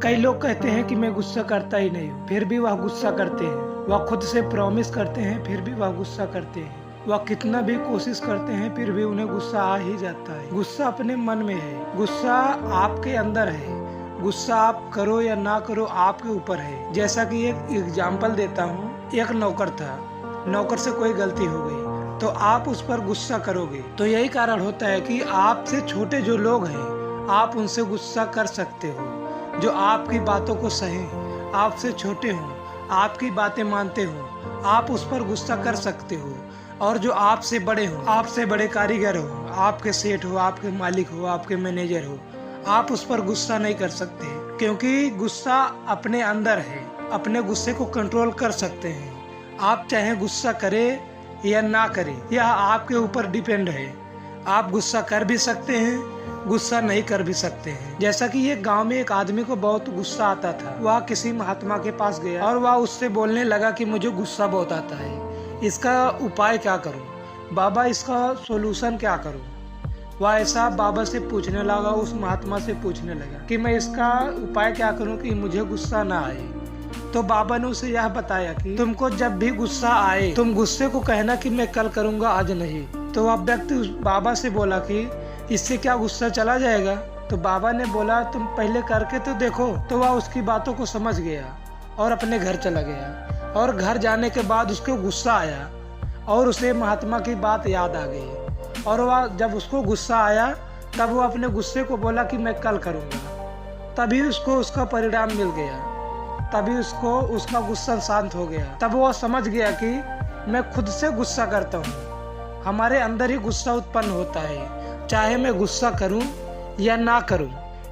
कई लोग कहते हैं कि मैं गुस्सा करता ही नहीं हूँ, फिर भी वह गुस्सा करते हैं। वह खुद से प्रॉमिस करते हैं, फिर भी वह गुस्सा करते हैं। वह कितना भी कोशिश करते हैं, फिर भी उन्हें गुस्सा आ ही जाता है। गुस्सा अपने मन में है, गुस्सा आपके अंदर है। गुस्सा आप करो या ना करो आपके ऊपर है। जैसा कि एक एग्जाम्पल देता हूँ, एक नौकर था, नौकर से कोई गलती हो गई तो आप उस पर गुस्सा करोगे। तो यही कारण होता है कि आपसे छोटे जो लोग हैं आप उनसे गुस्सा कर सकते हो, जो आपकी बातों को सहें, आपसे छोटे हों, आपकी बातें मानते हों, आप उस पर गुस्सा कर सकते हो। और जो आपसे बड़े हों, आपसे बड़े कारीगर हो, आपके सेठ हो, आपके मालिक हो, आपके मैनेजर हो, आप उस पर गुस्सा नहीं कर सकते, क्योंकि गुस्सा अपने अंदर है। अपने गुस्से को कंट्रोल कर सकते हैं। आप चाहे गुस्सा करें या ना करें, यह आपके ऊपर डिपेंड है। आप गुस्सा कर भी सकते हैं, गुस्सा नहीं कर भी सकते हैं। जैसा कि एक गांव में एक आदमी को बहुत गुस्सा आता था। वह किसी महात्मा के पास गया और वह उससे बोलने लगा कि मुझे गुस्सा बहुत आता है, इसका उपाय क्या करूं? बाबा, इसका सोल्यूशन क्या करूं? वह ऐसा बाबा से पूछने लगा, उस महात्मा से पूछने लगा कि मैं इसका उपाय क्या करूं कि मुझे गुस्सा ना आए। तो बाबा ने उसे यह बताया कि तुमको जब भी गुस्सा आए तुम गुस्से को कहना कि मैं कल करूंगा, आज नहीं। तो वह व्यक्ति उस बाबा से बोला कि इससे क्या गुस्सा चला जाएगा? तो बाबा ने बोला तुम पहले करके तो देखो। तो वह उसकी बातों को समझ गया और अपने घर चला गया। और घर जाने के बाद उसको गुस्सा आया और उसे महात्मा की बात याद आ गई। और वह जब उसको गुस्सा आया तब वो अपने गुस्से को बोला कि मैं कल करूँगा। तभी उसको उसका परिणाम मिल गया, तभी उसको उसका गुस्सा शांत हो गया। तब वो समझ गया कि मैं खुद से गुस्सा करता हूँ, हमारे अंदर ही गुस्सा उत्पन्न होता है। चाहे मैं गुस्सा करूं या ना करूं,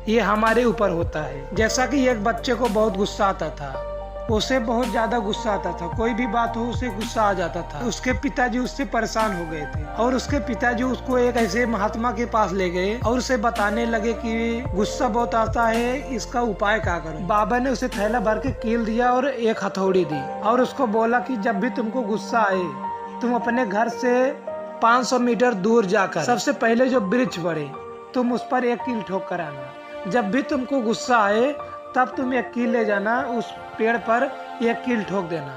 ये हमारे ऊपर होता है। जैसा कि एक बच्चे को बहुत गुस्सा आता था, उसे बहुत ज्यादा गुस्सा आता था, कोई भी बात हो उसे गुस्सा आ जाता था। उसके पिताजी उससे परेशान हो गए थे और उसके पिताजी उसको एक ऐसे महात्मा के पास ले गए और उसे बताने लगे कि गुस्सा बहुत आता है, इसका उपाय क्या करूं? बाबा ने उसे थैला भर के कील दिया और एक हथौड़ी दी और उसको बोला कि जब भी तुमको गुस्सा आए तुम अपने घर से 500 मीटर दूर जाकर सबसे पहले जो वृक्ष बढ़े तुम उस पर एक कील ठोक कर आना। जब भी तुमको गुस्सा आए तब तुम एक कील ले जाना, उस पेड़ पर एक कील ठोक देना।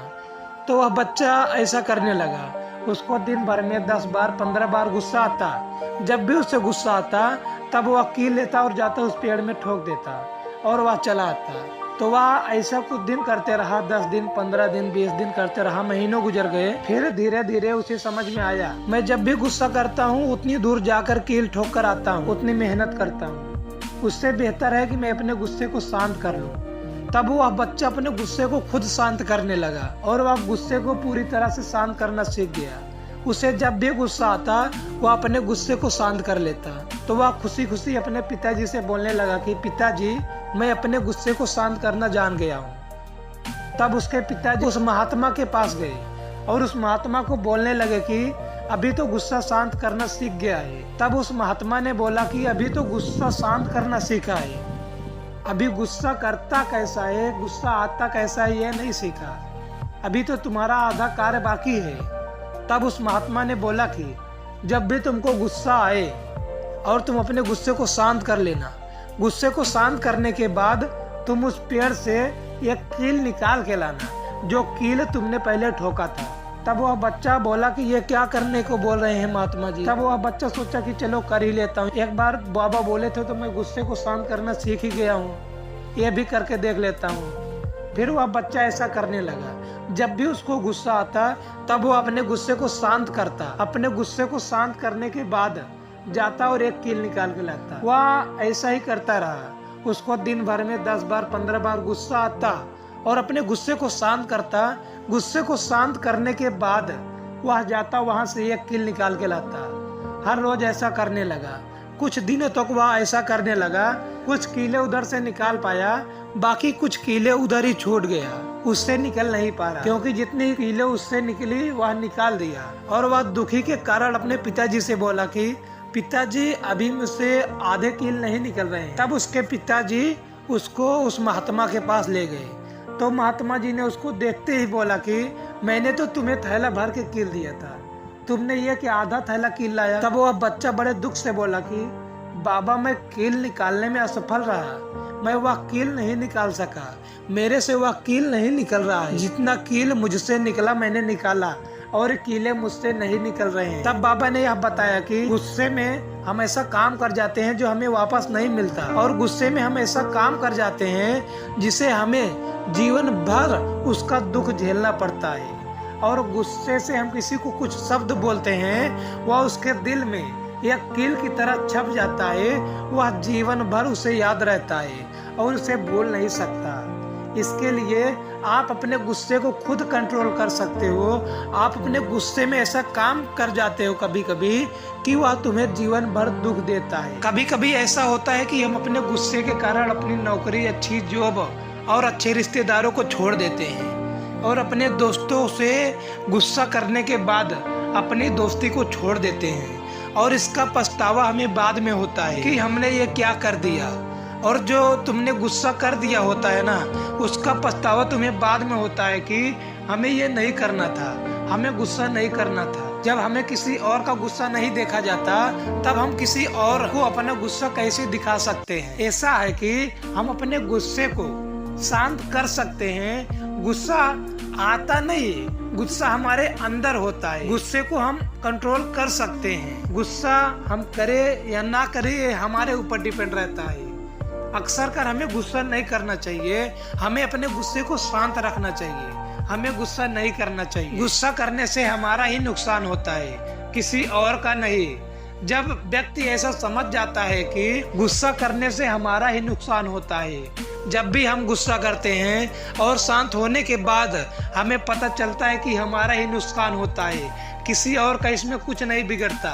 तो वह बच्चा ऐसा करने लगा। उसको दिन भर में 10 बार 15 बार गुस्सा आता। जब भी उससे गुस्सा आता तब वह कील लेता और जाता उस पेड़ में ठोक देता और वह चला आता। तो वह ऐसा कुछ दिन करते रहा, 10 दिन 15 दिन 20 दिन करते रहा। महीनों गुजर गए। फिर धीरे धीरे उसे समझ में आया, मैं जब भी गुस्सा करता हूँ उतनी दूर जाकर कील ठोक कर आता हूँ, उतनी मेहनत करता हूँ, उससे बेहतर है कि मैं अपने गुस्से को शांत कर लूँ। तब वह बच्चा अपने गुस्से को खुद शांत करने लगा और वह गुस्से को पूरी तरह से शांत करना सीख गया। उसे जब भी गुस्सा आता वह अपने गुस्से को शांत कर लेता। तो वह खुशी खुशी अपने पिताजी से बोलने लगा कि पिताजी, मैं अपने गुस्से को शांत करना जान गया हूँ। तब उसके पिताजी उस महात्मा के पास गए और उस महात्मा को बोलने लगे कि अभी तो गुस्सा शांत करना सीख गया है। तब उस महात्मा ने बोला कि अभी तो गुस्सा शांत करना सीखा है, अभी गुस्सा करता कैसा है, गुस्सा आता कैसा है, ये नहीं सीखा। अभी तो तुम्हारा आधा कार्य बाकी है। तब उस महात्मा ने बोला कि जब भी तुमको गुस्सा आए और तुम अपने गुस्से को शांत कर लेना, गुस्से को शांत करने के बाद तुम उस पेड़ से एक कील निकाल के लाना, जो कील तुमने पहले ठोका था। तब वह बच्चा बोला कि ये क्या करने को बोल रहे हैं महात्मा जी? तब वह बच्चा सोचा कि चलो कर ही लेता हूँ, एक बार बाबा बोले थे तो मैं गुस्से को शांत करना सीख ही गया हूँ, ये भी करके देख लेता हूँ। फिर वह बच्चा ऐसा करने लगा। जब भी उसको गुस्सा आता तब वो अपने गुस्से को शांत करता। अपने गुस्से को शांत करने के बाद जाता और एक कील निकाल के लाता। वह ऐसा ही करता रहा। उसको दिन भर में 10 बार 15 बार गुस्सा आता और अपने गुस्से को शांत करता। गुस्से को शांत करने के बाद वह जाता, वहां से एक कील निकाल के लाता। हर रोज ऐसा करने लगा। कुछ दिनों तक वह ऐसा करने लगा। कुछ कीले उधर से निकाल पाया, बाकी कुछ कीले उधर ही छूट गया, उससे निकल नहीं पा रहा, क्योंकि जितनी कीले उससे निकली वह निकाल दिया। और वह दुखी के कारण अपने पिताजी से बोला कि पिताजी, अभी मुझसे आधे कील नहीं निकल रहे हैं। तब उसके पिताजी उसको उस महात्मा के पास ले गए। तो महात्मा जी ने उसको देखते ही बोला कि मैंने तो तुम्हें थैला भर के कील दिया था, तुमने ये कि आधा थैला कील लाया। तब वह बच्चा बड़े दुख से बोला कि बाबा, मैं कील निकालने में असफल रहा, मैं वह कील नहीं निकाल सका, मेरे से वह कील नहीं निकल रहा है। जितना कील मुझसे निकला मैंने निकाला और कीले मुझसे नहीं निकल रहे हैं। तब बाबा ने यह बताया कि गुस्से में हम ऐसा काम कर जाते हैं जो हमें वापस नहीं मिलता, और गुस्से में हम ऐसा काम कर जाते हैं जिसे हमें जीवन भर उसका दुख झेलना पड़ता है। और गुस्से से हम किसी को कुछ शब्द बोलते हैं, वह उसके दिल में यह कील की तरह छप जाता है, वह जीवन भर उसे याद रहता है और उसे भूल नहीं सकता। इसके लिए आप अपने गुस्से को खुद कंट्रोल कर सकते हो। आप अपने गुस्से में ऐसा काम कर जाते हो कभी कभी कि वह तुम्हें जीवन भर दुख देता है। कभी कभी ऐसा होता है कि हम अपने गुस्से के कारण अपनी नौकरी, अच्छी जॉब और अच्छे रिश्तेदारों को छोड़ देते हैं, और अपने दोस्तों से गुस्सा करने के बाद अपनी दोस्ती को छोड़ देते हैं, और इसका पछतावा हमें बाद में होता है कि हमने ये क्या कर दिया। और जो तुमने गुस्सा कर दिया होता है ना, उसका पछतावा तुम्हें बाद में होता है कि हमें ये नहीं करना था, हमें गुस्सा नहीं करना था। जब हमें किसी और का गुस्सा नहीं देखा जाता, तब हम किसी और को अपना गुस्सा कैसे दिखा सकते हैं। ऐसा है कि हम अपने गुस्से को शांत कर सकते हैं। गुस्सा आता नहीं, गुस्सा हमारे अंदर होता है। गुस्से को हम कंट्रोल कर सकते हैं। गुस्सा हम करें या ना करें ये हमारे ऊपर डिपेंड रहता है। अक्सर कर हमें गुस्सा नहीं करना चाहिए, हमें अपने गुस्से को शांत रखना चाहिए, हमें गुस्सा नहीं करना चाहिए। गुस्सा करने से हमारा ही नुकसान होता है, किसी और का नहीं। जब व्यक्ति ऐसा समझ जाता है कि गुस्सा करने से हमारा ही नुकसान होता है, जब भी हम गुस्सा करते हैं और शांत होने के बाद हमें पता चलता है कि हमारा ही नुकसान होता है, किसी और का इसमें कुछ नहीं बिगड़ता,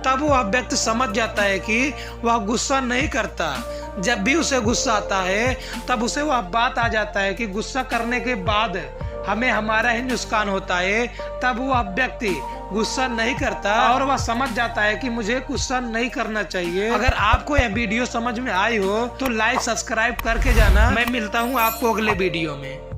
तब वह व्यक्ति समझ जाता है कि वह गुस्सा नहीं करता। जब भी उसे गुस्सा आता है तब उसे वह बात आ जाता है कि गुस्सा करने के बाद हमें हमारा ही नुकसान होता है, तब वह व्यक्ति गुस्सा नहीं करता और वह समझ जाता है कि मुझे गुस्सा नहीं करना चाहिए। अगर आपको यह वीडियो समझ में आई हो तो लाइक सब्सक्राइब करके जाना। मैं मिलता हूँ आपको अगले वीडियो में।